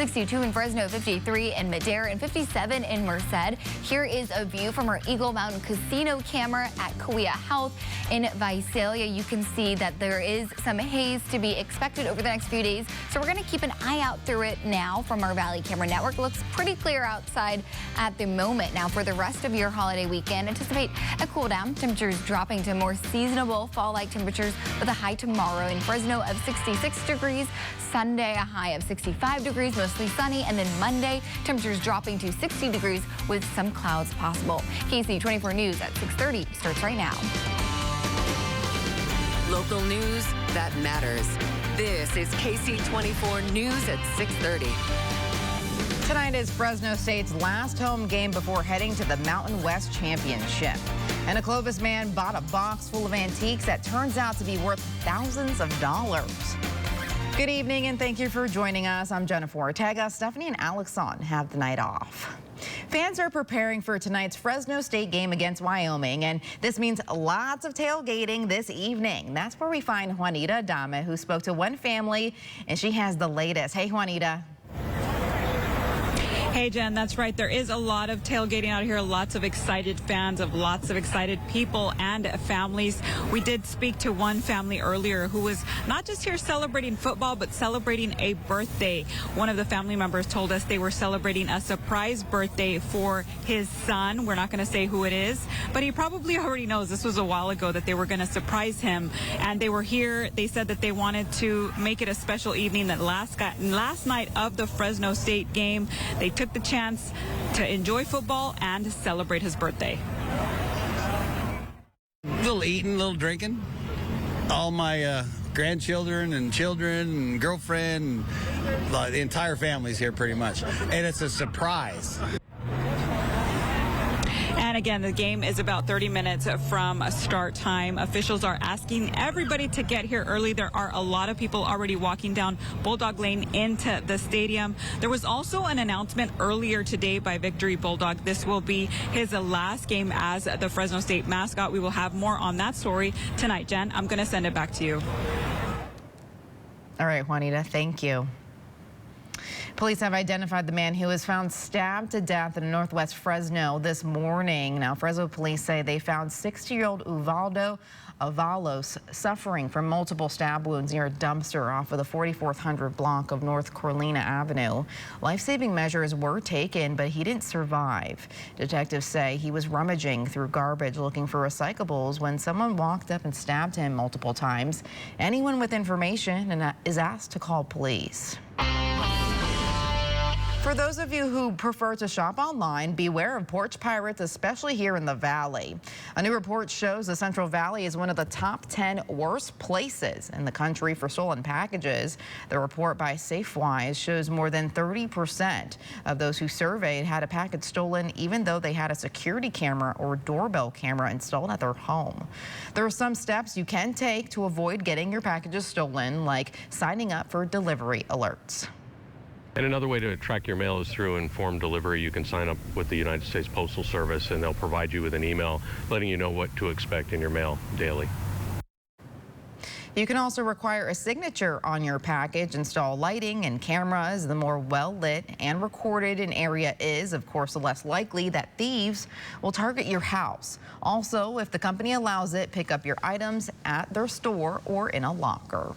62 in Fresno, 53 in Madera, and 57 in Merced. Here is a view from our Eagle Mountain Casino camera at Kauai Health in Visalia. You can see that there is some haze to be expected over the next few days, so we're going to keep an eye out through it now from our Valley Camera Network. Looks pretty clear outside at the moment. Now, for the rest of your holiday weekend, anticipate a cool down. Temperatures dropping to more seasonable fall-like temperatures with a high tomorrow in Fresno of 66 degrees. Sunday, a high of 65 degrees, mostly sunny, and then Monday, temperatures dropping to 60 degrees with some clouds possible. Ksee 24 News at 6:30 starts right now. Local news that matters. This is Ksee 24 News at 6:30. Tonight is Fresno State's last home game before heading to the Mountain West Championship. And a Clovis man bought a box full of antiques that turns out to be worth thousands of dollars. Good evening and thank you for joining us. I'm Jennifer Ortega. Stephanie and Alexon have the night off. Fans are preparing for tonight's Fresno State game against Wyoming, and this means lots of tailgating this evening. That's where we find Juanita Adame, who spoke to one family, and she has the latest. Hey, Juanita. Hey, Jen, that's right. There is a lot of tailgating out here, lots of excited fans, of lots of excited people and families. We did speak to one family earlier who was not just here celebrating football, but celebrating a birthday. One of the family members told us they were celebrating a surprise birthday for his son. We're not going to say who it is, but he probably already knows. This was a while ago that they were going to surprise him, and they were here. They said that they wanted to make it a special evening. That last night of the Fresno State game, they took the chance to enjoy football and celebrate his birthday. A little eating, a little drinking. All my grandchildren and children and girlfriend, the entire family's here pretty much. And it's a surprise. And again, the game is about 30 minutes from start time. Officials are asking everybody to get here early. There are a lot of people already walking down Bulldog Lane into the stadium. There was also an announcement earlier today by Victory Bulldog. This will be his last game as the Fresno State mascot. We will have more on that story tonight. Jen, I'm going to send it back to you. All right, Juanita, thank you. Police have identified the man who was found stabbed to death in northwest Fresno this morning. Now, Fresno police say they found 60-year-old Uvaldo Avalos suffering from multiple stab wounds near a dumpster off of the 4400 block of North Carolina Avenue. Life-saving measures were taken, but he didn't survive. Detectives say he was rummaging through garbage looking for recyclables when someone walked up and stabbed him multiple times. Anyone with information is asked to call police. For those of you who prefer to shop online, beware of porch pirates, especially here in the Valley. A new report shows the Central Valley is one of the top 10 worst places in the country for stolen packages. The report by Safewise shows more than 30% of those who surveyed had a package stolen, even though they had a security camera or doorbell camera installed at their home. There are some steps you can take to avoid getting your packages stolen, like signing up for delivery alerts. And another way to track your mail is through informed delivery. You can sign up with the United States Postal Service and they'll provide you with an email letting you know what to expect in your mail daily. You can also require a signature on your package, install lighting and cameras. The more well-lit and recorded an area is, of course, the less likely that thieves will target your house. Also, if the company allows it, pick up your items at their store or in a locker.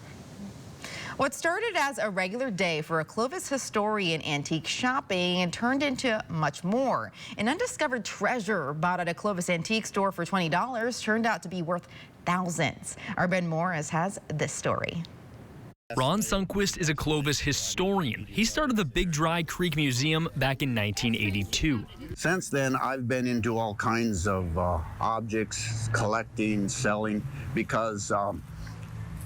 What started as a regular day for a Clovis historian antique shopping and turned into much more. An undiscovered treasure bought at a Clovis antique store for $20 turned out to be worth thousands. Our Ben Morris has this story. Ron Sundquist is a Clovis historian. He started the Big Dry Creek Museum back in 1982. Since then, I've been into all kinds of objects, collecting, selling, because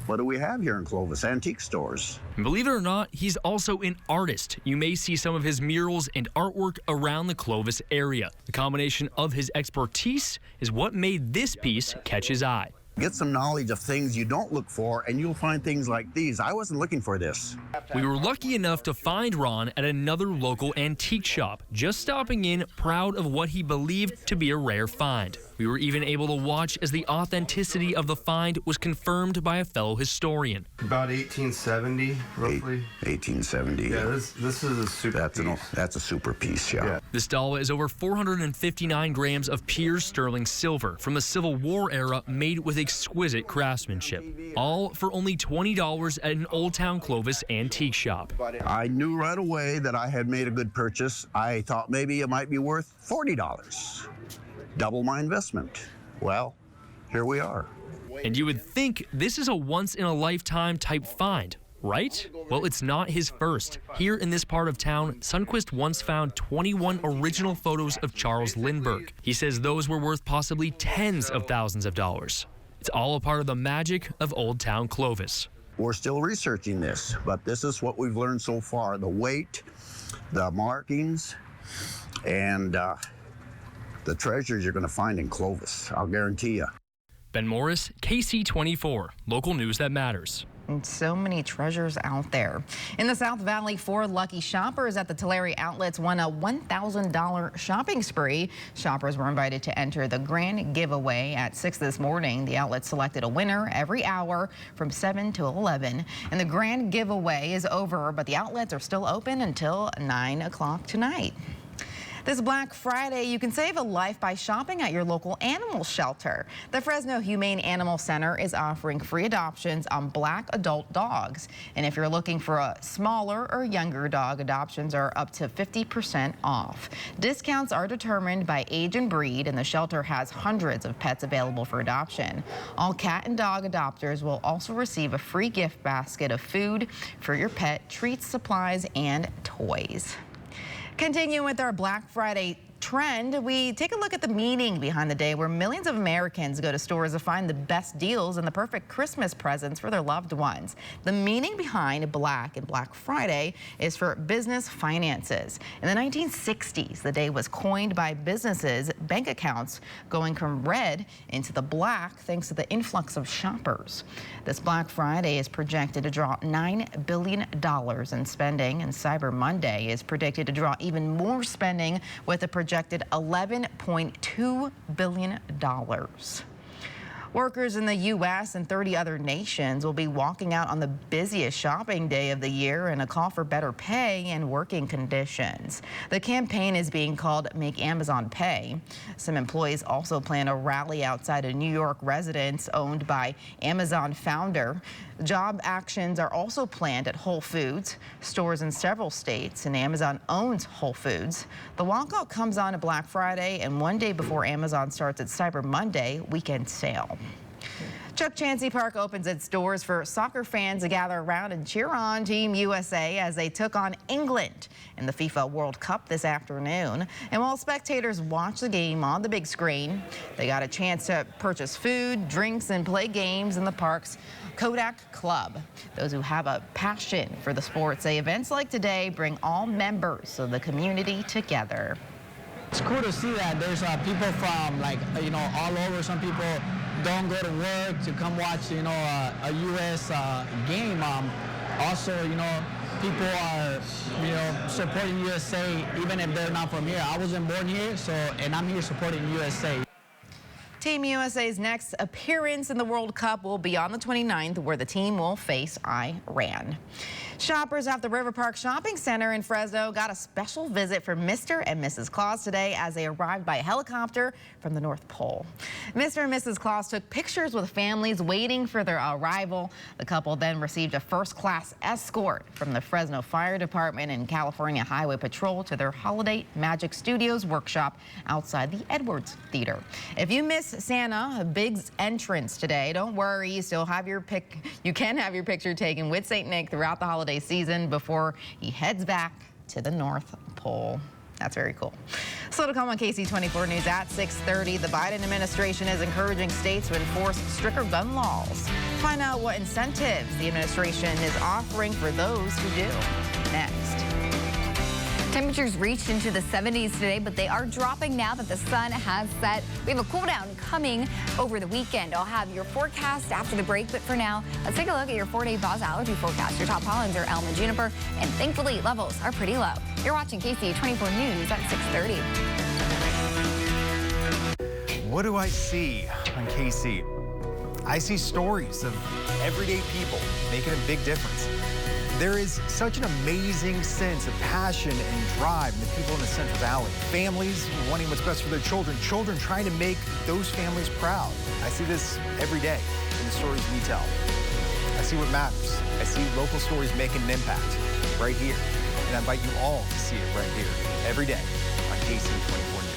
what do we have here in Clovis? Antique stores. And believe it or not, he's also an artist. You may see some of his murals and artwork around the Clovis area. The combination of his expertise is what made this piece catch his eye. Get some knowledge of things you don't look for, and you'll find things like these. I wasn't looking for this. We were lucky enough to find Ron at another local antique shop, just stopping in proud of what he believed to be a rare find. We were even able to watch as the authenticity of the find was confirmed by a fellow historian. About 1870, roughly. 1870. Yeah, this is a super piece. That's a super piece, yeah. This doll is over 459 grams of pure sterling silver from the Civil War era, made with exquisite craftsmanship. All for only $20 at an Old Town Clovis antique shop. I knew right away that I had made a good purchase. I thought maybe it might be worth $40. Double my investment. Well, here we are. And you would think this is a once-in-a-lifetime type find, right? Well, it's not his first. Here in this part of town, Sundquist once found 21 original photos of Charles Lindbergh. He says those were worth possibly tens of thousands of dollars. It's all a part of the magic of Old Town Clovis. We're still researching this, but this is what we've learned so far. The weight, the markings, and the treasures you're going to find in Clovis, I'll guarantee you. Ben Morris, Ksee 24, local news that matters. And so many treasures out there. In the South Valley, 4 lucky shoppers at the Tulare outlets won a $1,000 shopping spree. Shoppers were invited to enter the grand giveaway at 6 this morning. The outlet selected a winner every hour from 7 to 11. And the grand giveaway is over, but the outlets are still open until 9 o'clock tonight. This Black Friday, you can save a life by shopping at your local animal shelter. The Fresno Humane Animal Center is offering free adoptions on black adult dogs. And if you're looking for a smaller or younger dog, adoptions are up to 50% off. Discounts are determined by age and breed, and the shelter has hundreds of pets available for adoption. All cat and dog adopters will also receive a free gift basket of food for your pet, treats, supplies, and toys. Continuing with our Black Friday trend, we take a look at the meaning behind the day where millions of Americans go to stores to find the best deals and the perfect Christmas presents for their loved ones. The meaning behind Black and Black Friday is for business finances. In the 1960s, the day was coined by businesses, bank accounts going from red into the black thanks to the influx of shoppers. This Black Friday is projected to draw $9 billion in spending, and Cyber Monday is predicted to draw even more spending with a projected $11.2 billion. Workers in the U.S. and 30 other nations will be walking out on the busiest shopping day of the year in a call for better pay and working conditions. The campaign is being called Make Amazon Pay. Some employees also plan a rally outside a New York residence owned by Amazon founder. Job actions are also planned at Whole Foods, stores in several states, and Amazon owns Whole Foods. The walkout comes on a Black Friday and one day before Amazon starts its Cyber Monday weekend sale. Chuck Chansey Park opens its doors for soccer fans to gather around and cheer on Team USA as they took on England in the FIFA World Cup this afternoon. And while spectators watch the game on the big screen, they got a chance to purchase food, drinks, and play games in the park's Kodak Club. Those who have a passion for the sport say events like today bring all members of the community together. It's cool to see that there's people from all over. Some people don't go to work to come watch a U.S. game. Also, people are supporting USA even if they're not from here. I wasn't born here, and I'm here supporting USA. Team USA's next appearance in the World Cup will be on the 29th, where the team will face Iran. Shoppers at the River Park Shopping Center in Fresno got a special visit from Mr. and Mrs. Claus today as they arrived by helicopter from the North Pole. Mr. and Mrs. Claus took pictures with families waiting for their arrival. The couple then received a first-class escort from the Fresno Fire Department and California Highway Patrol to their Holiday Magic Studios workshop outside the Edwards Theater. If you miss Santa Big's entrance today, don't worry, you can have your picture taken with St. Nick throughout the holiday season before he heads back to the North Pole. That's very cool. So to come on Ksee 24 News at 6:30, the Biden administration is encouraging states to enforce stricter gun laws. Find out what incentives the administration is offering for those who do. Next. Temperatures reached into the 70s today, but they are dropping now that the sun has set. We have a cool down coming over the weekend. I'll have your forecast after the break, but for now, let's take a look at your 4-day Buzz allergy forecast. Your top pollens are elm and juniper, and thankfully levels are pretty low. You're watching Ksee 24 News at 6:30. What do I see on KC? I see stories of everyday people making a big difference. There is such an amazing sense of passion and drive in the people in the Central Valley. Families wanting what's best for their children, children trying to make those families proud. I see this every day in the stories we tell. I see what matters. I see local stories making an impact right here. And I invite you all to see it right here every day on KC 24 News.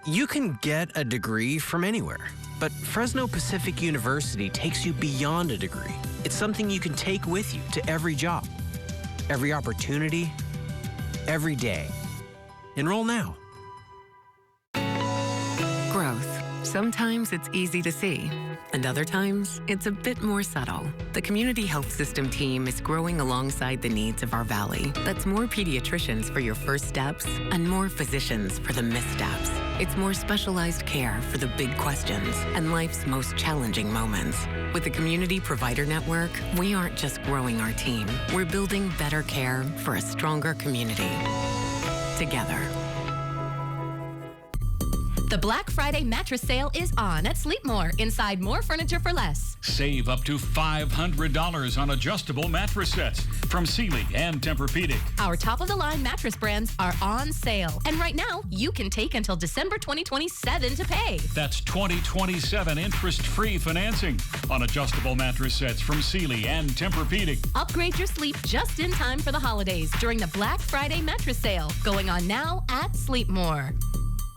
You can get a degree from anywhere, but Fresno Pacific University takes you beyond a degree. It's something you can take with you to every job, every opportunity, every day. Enroll now. Growth. Sometimes it's easy to see, and other times it's a bit more subtle. The Community Health System team is growing alongside the needs of our valley. That's more pediatricians for your first steps and more physicians for the missteps. It's more specialized care for the big questions and life's most challenging moments. With the Community Provider Network, we aren't just growing our team, we're building better care for a stronger community. Together. The Black Friday mattress sale is on at Sleepmore. Inside, more furniture for less. Save up to $500 on adjustable mattress sets from Sealy and Tempur-Pedic. Our top-of-the-line mattress brands are on sale. And right now, you can take until December 2027 to pay. That's 2027 interest-free financing on adjustable mattress sets from Sealy and Tempur-Pedic. Upgrade your sleep just in time for the holidays during the Black Friday mattress sale, going on now at Sleepmore.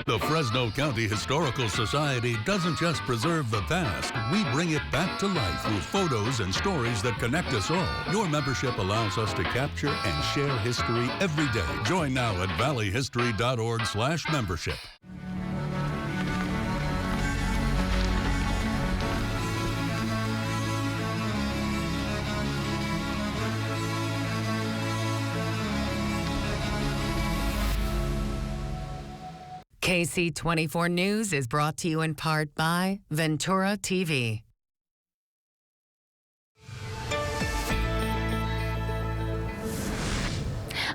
The Fresno County Historical Society doesn't just preserve the past, we bring it back to life through photos and stories that connect us all. Your membership allows us to capture and share history every day. Join now at valleyhistory.org/membership. KC 24 News is brought to you in part by Ventura TV.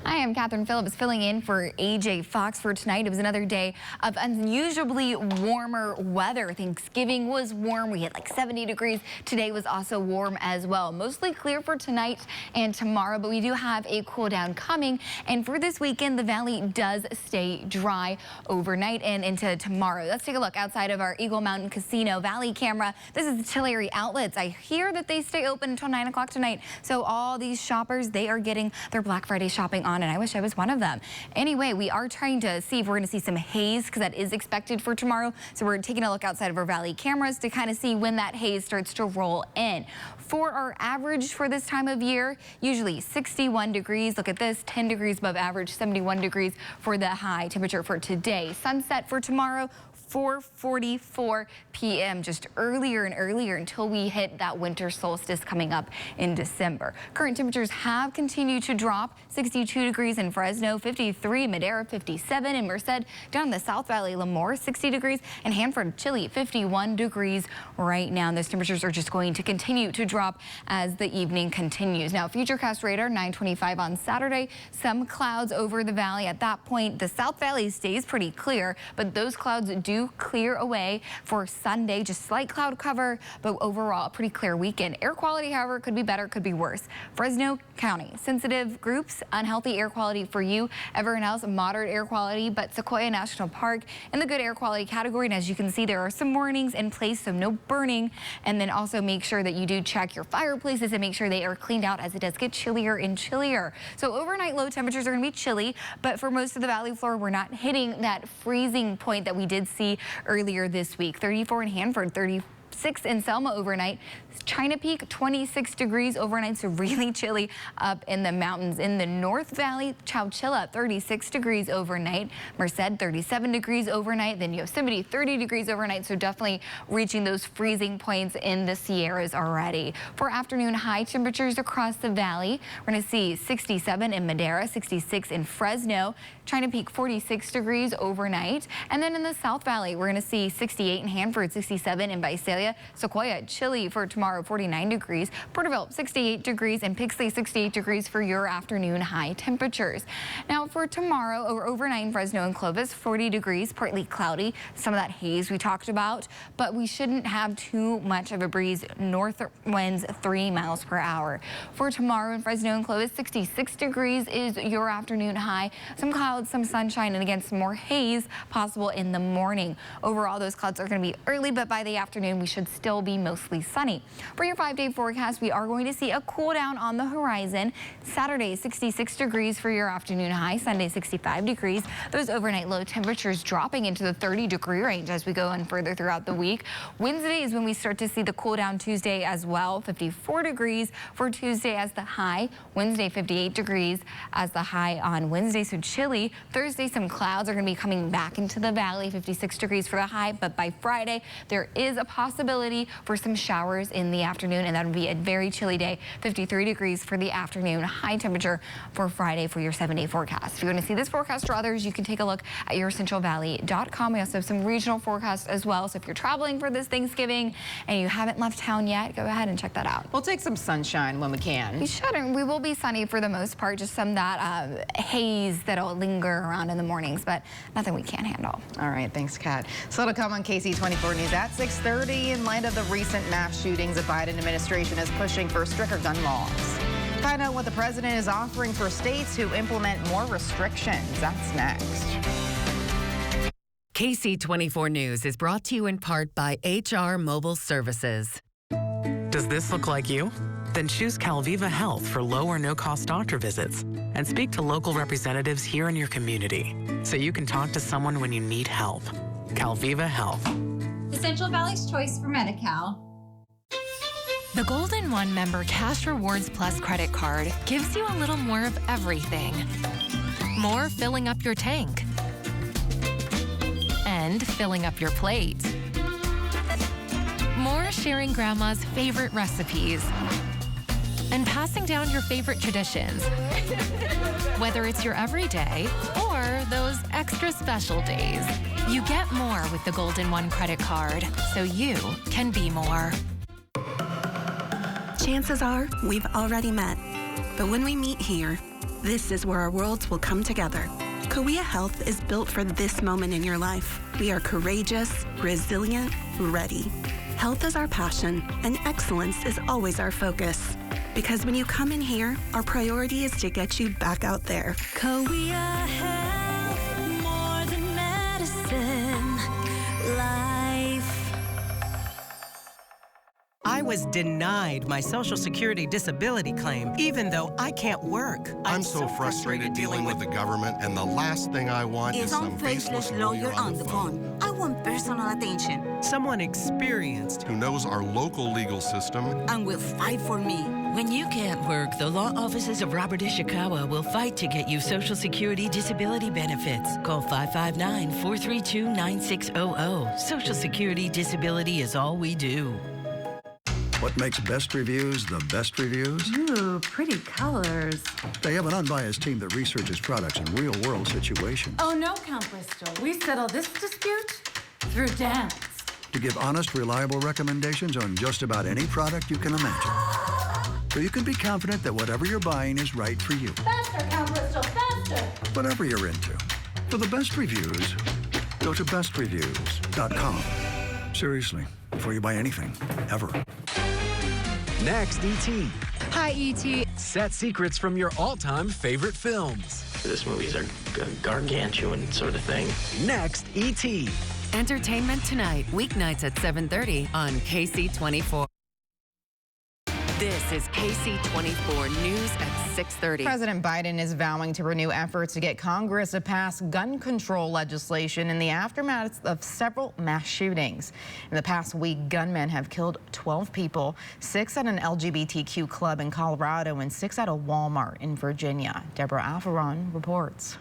I am Catherine Phillips filling in for AJ Fox for tonight. It was another day of unusually warmer weather. Thanksgiving was warm. We hit like 70 degrees. Today was also warm as well. Mostly clear for tonight and tomorrow, but we do have a cool down coming. And for this weekend, the valley does stay dry overnight and into tomorrow. Let's take a look outside of our Eagle Mountain Casino Valley camera. This is the Chillery Outlets. I hear that they stay open until 9 o'clock tonight. So all these shoppers, they are getting their Black Friday shopping on, and I wish I was one of them. Anyway, we are trying to see if we're going to see some haze because that is expected for tomorrow. So we're taking a look outside of our valley cameras to kind of see when that haze starts to roll in. For our average for this time of year, usually 61 degrees. Look at this, 10 degrees above average, 71 degrees for the high temperature for today. Sunset for tomorrow, 4:44 p.m. just earlier and earlier until we hit that winter solstice coming up in December. Current temperatures have continued to drop. 62 degrees in Fresno, 53 Madera, 57 in Merced, down in the South Valley, Lemoore, 60 degrees, and Hanford, chilly, 51 degrees right now. And those temperatures are just going to continue to drop as the evening continues. Now, Futurecast radar, 925 on Saturday. Some clouds over the valley. At that point, the South Valley stays pretty clear, but those clouds do clear away for Sunday. Just slight cloud cover, but overall a pretty clear weekend. Air quality, however, could be better, could be worse. Fresno County, sensitive groups, unhealthy air quality for you. Everyone else, moderate air quality, but Sequoia National Park in the good air quality category. And as you can see, there are some warnings in place, so no burning. And then also make sure that you do check your fireplaces and make sure they are cleaned out as it does get chillier and chillier. So overnight low temperatures are going to be chilly, but for most of the valley floor, we're not hitting that freezing point that we did see earlier this week. 34 in Hanford, 36 6 in Selma overnight. China Peak, 26 degrees overnight, so really chilly up in the mountains. In the North Valley, Chowchilla, 36 degrees overnight. Merced, 37 degrees overnight. Then Yosemite, 30 degrees overnight, so definitely reaching those freezing points in the Sierras already. For afternoon high temperatures across the valley, we're going to see 67 in Madera, 66 in Fresno. China Peak, 46 degrees overnight. And then in the South Valley, we're going to see 68 in Hanford, 67 in Visalia. Sequoia, chilly for tomorrow, 49 degrees. Porterville, 68 degrees, and Pixley, 68 degrees for your afternoon high temperatures. Now for tomorrow, overnight in Fresno and Clovis, 40 degrees, partly cloudy. Some of that haze we talked about, but we shouldn't have too much of a breeze. North winds 3 miles per hour. For tomorrow in Fresno and Clovis, 66 degrees is your afternoon high. Some clouds, some sunshine, and again, some more haze possible in the morning. Overall, those clouds are going to be early, but by the afternoon, we should still be mostly sunny. For your 5-day forecast, we are going to see a cool down on the horizon. Saturday, 66 degrees for your afternoon high. Sunday, 65 degrees. Those overnight low temperatures dropping into the 30-degree range as we go on further throughout the week. Wednesday is when we start to see the cool down. Tuesday as well, 54 degrees for Tuesday as the high. Wednesday, 58 degrees as the high on Wednesday, so chilly. Thursday, some clouds are going to be coming back into the valley, 56 degrees for the high, but by Friday, there is a possibility for some showers in the afternoon, and that would be a very chilly day, 53 degrees for the afternoon high temperature for Friday for your 7-day forecast. If you want to see this forecast or others, you can take a look at yourcentralvalley.com. We also have some regional forecasts as well, so if you're traveling for this Thanksgiving and you haven't left town yet, go ahead and check that out. We'll take some sunshine when we can. We shouldn't. We will be sunny for the most part, just some that haze that'll linger around in the mornings, but nothing we can't handle. All right, thanks, Kat. So it'll come on Ksee 24 News at 6:30. In light of the recent mass shootings, the Biden administration is pushing for stricter gun laws. Find out what the president is offering for states who implement more restrictions. That's next. Ksee 24 News is brought to you in part by HR Mobile Services. Does this look like you? Then choose Calviva Health for low or no-cost doctor visits and speak to local representatives here in your community so you can talk to someone when you need help. Calviva Health. The Central Valley's choice for Medi-Cal. The Golden One Member Cash Rewards Plus credit card gives you a little more of everything. More filling up your tank. And filling up your plate. More sharing Grandma's favorite recipes. And passing down your favorite traditions. Whether it's your everyday or those extra special days, you get more with the Golden One credit card, so you can be more. Chances are we've already met. But when we meet here, this is where our worlds will come together. Kawea Health is built for this moment in your life. We are courageous, resilient, ready. Health is our passion, and excellence is always our focus. Because when you come in here, our priority is to get you back out there. Kawea Health, more than medicine, life. I was denied my Social Security disability claim, even though I can't work. I'm so frustrated dealing with the government, and the last thing I want is some faceless lawyer on the phone. I want personal attention. Someone experienced who knows our local legal system and will fight for me. When you can't work, the law offices of Robert Ishikawa will fight to get you Social Security disability benefits. Call 559-432-9600. Social Security disability is all we do. What makes best reviews the best reviews? Ooh, pretty colors. They have an unbiased team that researches products in real-world situations. Oh, no, Count Bristol. We settle this dispute through dance. To give honest, reliable recommendations on just about any product you can imagine. So you can be confident that whatever you're buying is right for you. Faster, Count Bristol, faster! Whatever you're into. For the best reviews, go to bestreviews.com. Seriously, before you buy anything, ever. Next, E.T. Hi, E.T. Set secrets from your all-time favorite films. This movie's a gargantuan sort of thing. Next, E.T. Entertainment Tonight, weeknights at 7:30 on Ksee 24. This is Ksee 24 News at 6:30. President Biden is vowing to renew efforts to get Congress to pass gun control legislation in the aftermath of several mass shootings. In the past week, gunmen have killed 12 people, 6 at an LGBTQ club in Colorado and 6 at a Walmart in Virginia. Deborah Alferon reports.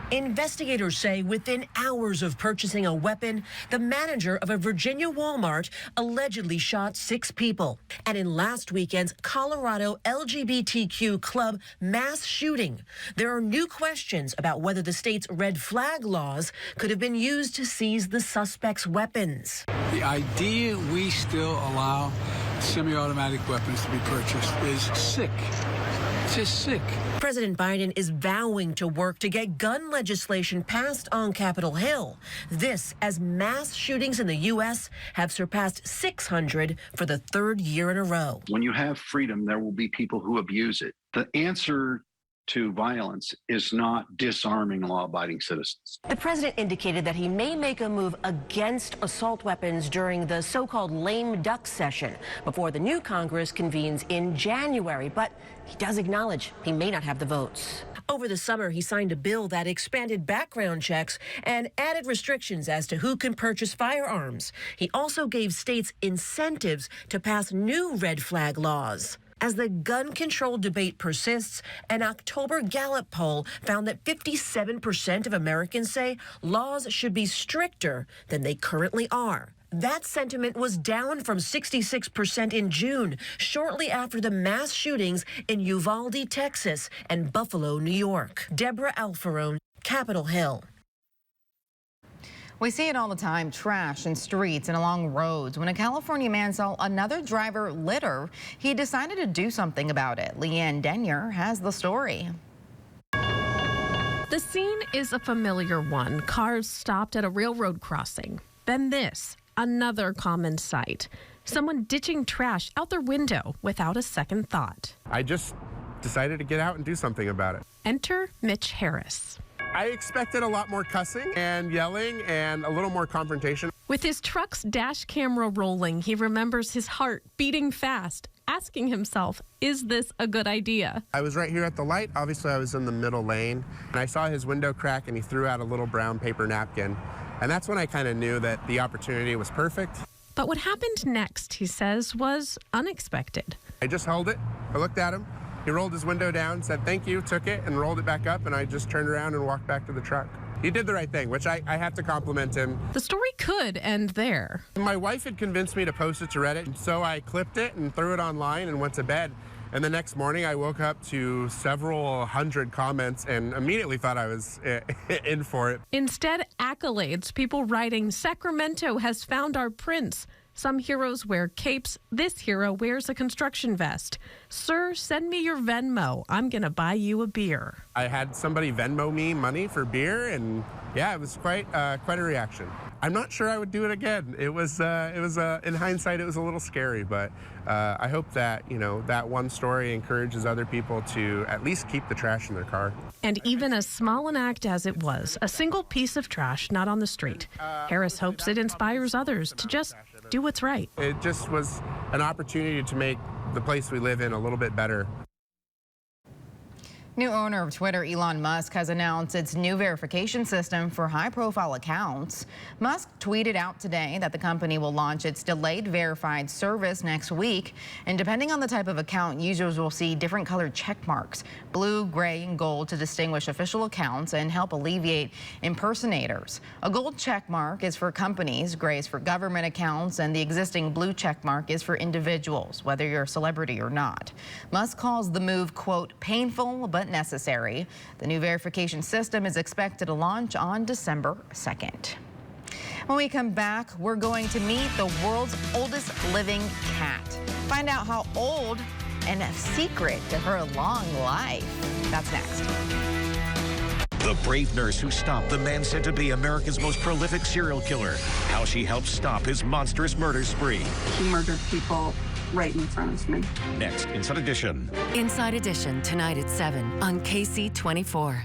Investigators say within hours of purchasing a weapon, the manager of a Virginia Walmart allegedly shot 6 people. And in last weekend's Colorado LGBTQ club mass shooting, there are new questions about whether the state's red flag laws could have been used to seize the suspect's weapons. The idea we still allow semi-automatic weapons to be purchased is sick. It's just sick. President Biden is vowing to work to get gun legislation passed on Capitol Hill. This as mass shootings in the U.S. have surpassed 600 for the 3rd year in a row. When you have freedom, there will be people who abuse it. The answer to violence is not disarming law-abiding citizens. The president indicated that he may make a move against assault weapons during the so-called lame duck session before the new Congress convenes in January, but he does acknowledge he may not have the votes. Over the summer, he signed a bill that expanded background checks and added restrictions as to who can purchase firearms. He also gave states incentives to pass new red flag laws. As the gun control debate persists, an October Gallup poll found that 57% of Americans say laws should be stricter than they currently are. That sentiment was down from 66% in June, shortly after the mass shootings in Uvalde, Texas, and Buffalo, New York. Deborah Alferon, Capitol Hill. We see it all the time, trash in streets and along roads. When a California man saw another driver litter, he decided to do something about it. Leanne Denyer has the story. The scene is a familiar one. Cars stopped at a railroad crossing. Then this, another common sight. Someone ditching trash out their window without a second thought. I just decided to get out and do something about it. Enter Mitch Harris. I expected a lot more cussing and yelling and a little more confrontation. With his truck's dash camera rolling, he remembers his heart beating fast, asking himself, is this a good idea? I was right here at the light. Obviously, I was in the middle lane, and I saw his window crack, and he threw out a little brown paper napkin. And that's when I kind of knew that the opportunity was perfect. But what happened next, he says, was unexpected. I just held it. I looked at him. He rolled his window down, said thank you, took it, and rolled it back up, and I just turned around and walked back to the truck. He did the right thing, which I have to compliment him. The story could end there. My wife had convinced me to post it to Reddit, so I clipped it and threw it online and went to bed. And the next morning, I woke up to several hundred comments and immediately thought I was in for it. Instead, accolades, people writing, Sacramento has found our prince. Some heroes wear capes. This hero wears a construction vest. Sir, send me your Venmo. I'm going to buy you a beer. I had somebody Venmo me money for beer, and yeah, it was quite a reaction. I'm not sure I would do it again. It was in hindsight, it was a little scary, but I hope that, that one story encourages other people to at least keep the trash in their car. And even as small an act as it was, a single piece of trash not on the street, Harris hopes it inspires others to just do what's right. It just was an opportunity to make the place we live in a little bit better. New owner of Twitter, Elon Musk, has announced its new verification system for high-profile accounts. Musk tweeted out today that the company will launch its delayed verified service next week. And depending on the type of account, users will see different colored check marks, blue, gray, and gold, to distinguish official accounts and help alleviate impersonators. A gold check mark is for companies, gray is for government accounts, and the existing blue check mark is for individuals, whether you're a celebrity or not. Musk calls the move, quote, painful but necessary. The new verification system is expected to launch on December 2nd. When we come back, we're going to meet the world's oldest living cat. Find out how old and a secret to her long life. That's next. The brave nurse who stopped the man said to be America's most prolific serial killer. How she helped stop his monstrous murder spree. He murdered people right in front of me. Next, Inside Edition. Inside Edition, tonight at 7 on Ksee 24.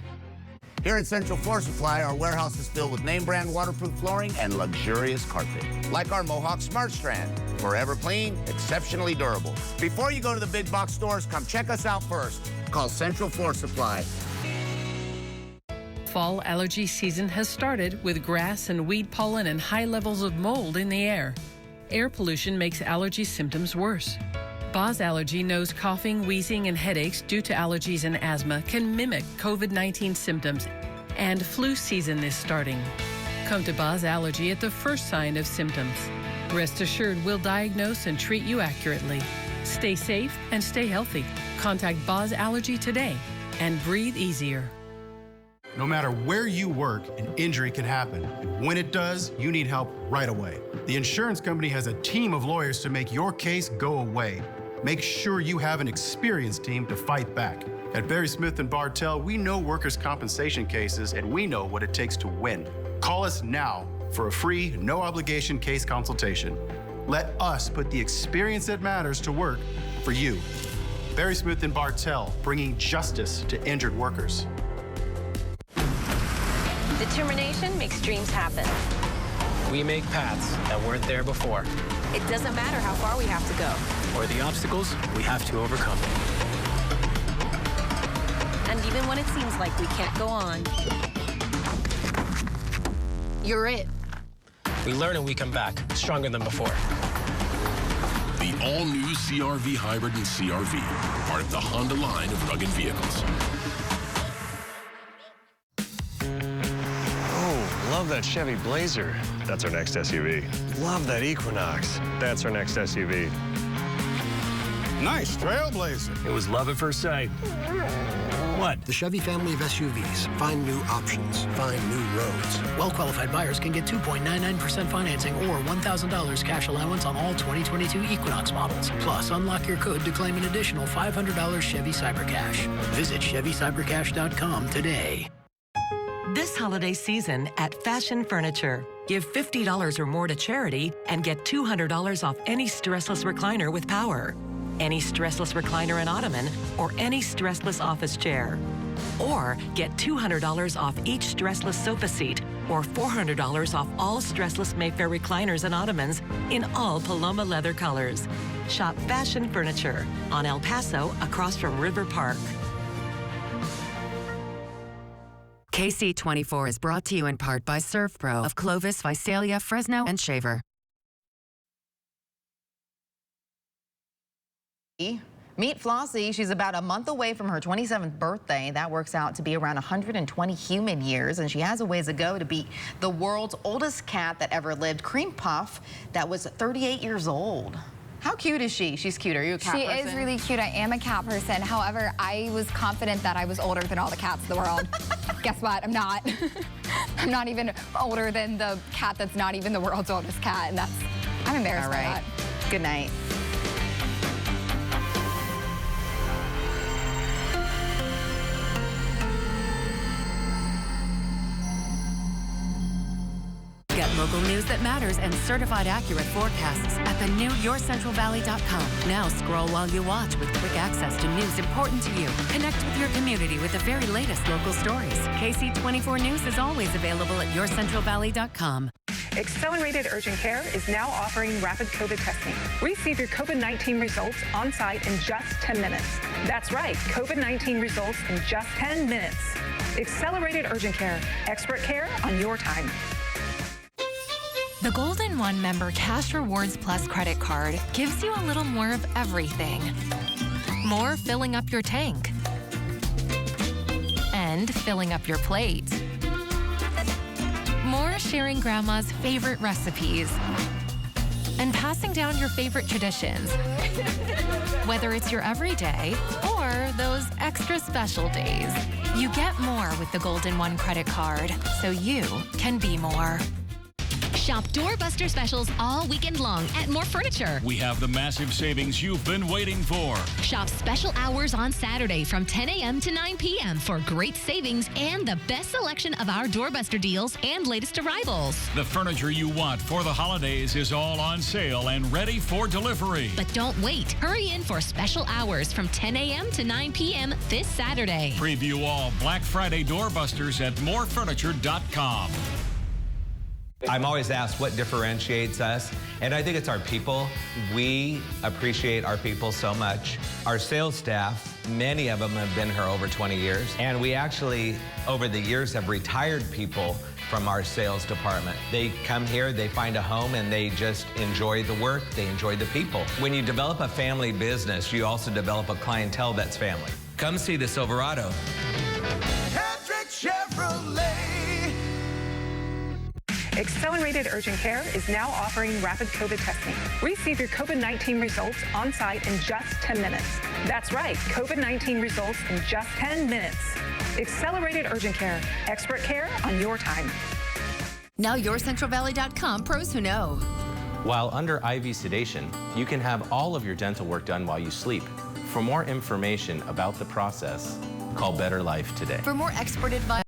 Here at Central Floor Supply, our warehouse is filled with name brand waterproof flooring and luxurious carpet. Like our Mohawk Smart Strand. Forever clean, exceptionally durable. Before you go to the big box stores, come check us out first. Call Central Floor Supply. Fall allergy season has started with grass and weed pollen and high levels of mold in the air. Air pollution makes allergy symptoms worse. Boz Allergy knows coughing, wheezing, and headaches due to allergies and asthma can mimic COVID-19 symptoms, and flu season is starting. Come to Boz Allergy at the first sign of symptoms. Rest assured we'll diagnose and treat you accurately. Stay safe and stay healthy. Contact Boz Allergy today and breathe easier. No matter where you work, an injury can happen. And when it does, you need help right away. The insurance company has a team of lawyers to make your case go away. Make sure you have an experienced team to fight back. At Barry Smith & Bartell, we know workers' compensation cases, and we know what it takes to win. Call us now for a free, no-obligation case consultation. Let us put the experience that matters to work for you. Barry Smith & Bartell, bringing justice to injured workers. Determination makes dreams happen. We make paths that weren't there before. It doesn't matter how far we have to go. Or the obstacles we have to overcome. And even when it seems like we can't go on, you're it. We learn and we come back stronger than before. The all-new CR-V Hybrid and CR-V, part of the Honda line of rugged vehicles. Love that Chevy Blazer. That's our next SUV. Love that Equinox. That's our next SUV. Nice Trailblazer. It was love at first sight. What? The Chevy family of SUVs. Find new options. Find new roads. Well-qualified buyers can get 2.99% financing or $1,000 cash allowance on all 2022 Equinox models. Plus, unlock your code to claim an additional $500 Chevy Cybercash. Visit ChevyCybercash.com today. This holiday season at Fashion Furniture, give $50 or more to charity and get $200 off any stressless recliner with power, any stressless recliner and ottoman, or any stressless office chair. Or get $200 off each stressless sofa seat or $400 off all stressless Mayfair recliners and ottomans in all Paloma leather colors. Shop Fashion Furniture on El Paso across from River Park. Ksee 24 is brought to you in part by Surf Pro of Clovis, Visalia, Fresno, and Shaver. Meet Flossie. She's about a month away from her 27th birthday. That works out to be around 120 human years, and she has a ways to go to beat the world's oldest cat that ever lived, Cream Puff, that was 38 years old. How cute is she? She's cute. Are you a cat person? She is really cute. I am a cat person. However, I was confident that I was older than all the cats in the world. Guess what? I'm not. I'm not even older than the cat that's not even the world's oldest cat, and I'm embarrassed by that. Good night. Get local news that matters and certified accurate forecasts at the new YourCentralValley.com. Now scroll while you watch with quick access to news important to you. Connect with your community with the very latest local stories. Ksee 24 News is always available at YourCentralValley.com. Accelerated Urgent Care is now offering rapid COVID testing. Receive your COVID-19 results on site in just 10 minutes. That's right, COVID-19 results in just 10 minutes. Accelerated Urgent Care, expert care on your time. The Golden One Member Cash Rewards Plus credit card gives you a little more of everything. More filling up your tank. And filling up your plate. More sharing Grandma's favorite recipes. And passing down your favorite traditions. Whether it's your everyday or those extra special days. You get more with the Golden One credit card, so you can be more. Shop doorbuster specials all weekend long at More Furniture. We have the massive savings you've been waiting for. Shop special hours on Saturday from 10 a.m. to 9 p.m. for great savings and the best selection of our doorbuster deals and latest arrivals. The furniture you want for the holidays is all on sale and ready for delivery. But don't wait. Hurry in for special hours from 10 a.m. to 9 p.m. this Saturday. Preview all Black Friday doorbusters at morefurniture.com. I'm always asked what differentiates us, and I think it's our people. We appreciate our people so much. Our sales staff, many of them have been here over 20 years, and we actually, over the years, have retired people from our sales department. They come here, they find a home, and they just enjoy the work, they enjoy the people. When you develop a family business, you also develop a clientele that's family. Come see the Silverado. Hendrick Chevrolet. Accelerated Urgent Care is now offering rapid COVID testing. Receive your COVID-19 results on site in just 10 minutes. That's right, COVID-19 results in just 10 minutes. Accelerated Urgent Care, expert care on your time. Now YourCentralValley.com pros who know. While under IV sedation, you can have all of your dental work done while you sleep. For more information about the process, call Better Life today. For more expert advice